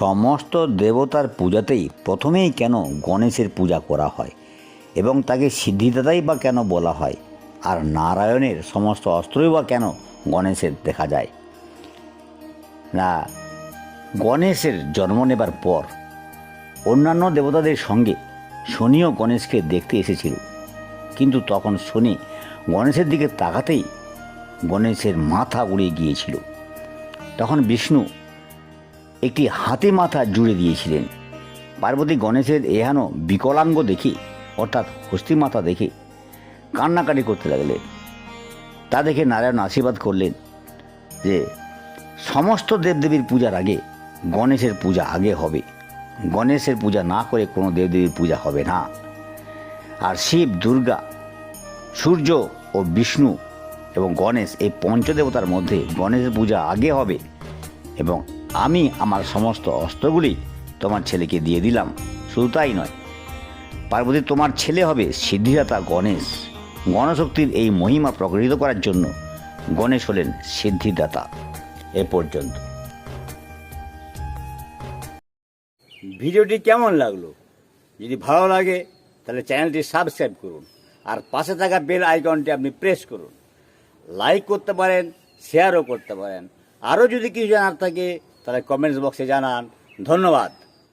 সমস্ত দেবতার পূজাতেই প্রথমেই কেন গণেশের পূজা করা হয় এবং তাকে সিদ্ধিদাতাই বা কেন বলা হয়, আর নারায়ণের সমস্ত অস্ত্রই বা কেন গণেশের দেখা যায় না? গণেশের জন্ম নেবার পর অন্যান্য দেবতাদের সঙ্গে শনিও গণেশকে দেখতে এসেছিল, কিন্তু তখন শনি গণেশের দিকে তাকাতেই গণেশের মাথা উড়ে গিয়েছিল। তখন বিষ্ণু একটি হাতি মাথা জুড়ে দিয়েছিলেন। পার্বতী গণেশের এহেন বিকলাঙ্গ দেখে, অর্থাৎ হস্তি মাথা দেখে কান্নাকাটি করতে লাগলেন। তা দেখে নারায়ণ আশীর্বাদ করলেন যে সমস্ত দেবদেবীর পূজার আগে গণেশের পূজা আগে হবে, গণেশের পূজা না করে কোনো দেবদেবীর পূজা হবে না। আর শিব, দুর্গা, সূর্য ও বিষ্ণু এবং গণেশ, এই পঞ্চদেবতার মধ্যে গণেশের পূজা আগে হবে এবং আমি আমার সমস্ত অস্ত্রগুলি তোমার ছেলেকে দিয়ে দিলাম। শুধু তাই নয়, পার্বতী তোমার ছেলে হবে সিদ্ধিদাতা গণেশ। গণশক্তির এই মহিমা প্রকটিত করার জন্য গণেশ হলেন সিদ্ধিদাতা। এ পর্যন্ত। ভিডিওটি কেমন লাগলো? যদি ভালো লাগে তাহলে চ্যানেলটি সাবস্ক্রাইব করুন আর পাশে থাকা বেল আইকনটি আপনি প্রেস করুন। লাইক করতে পারেন, শেয়ারও করতে পারেন। আরও যদি কিছু জানার থাকে তাহলে কমেন্টস বক্সে জানান। ধন্যবাদ।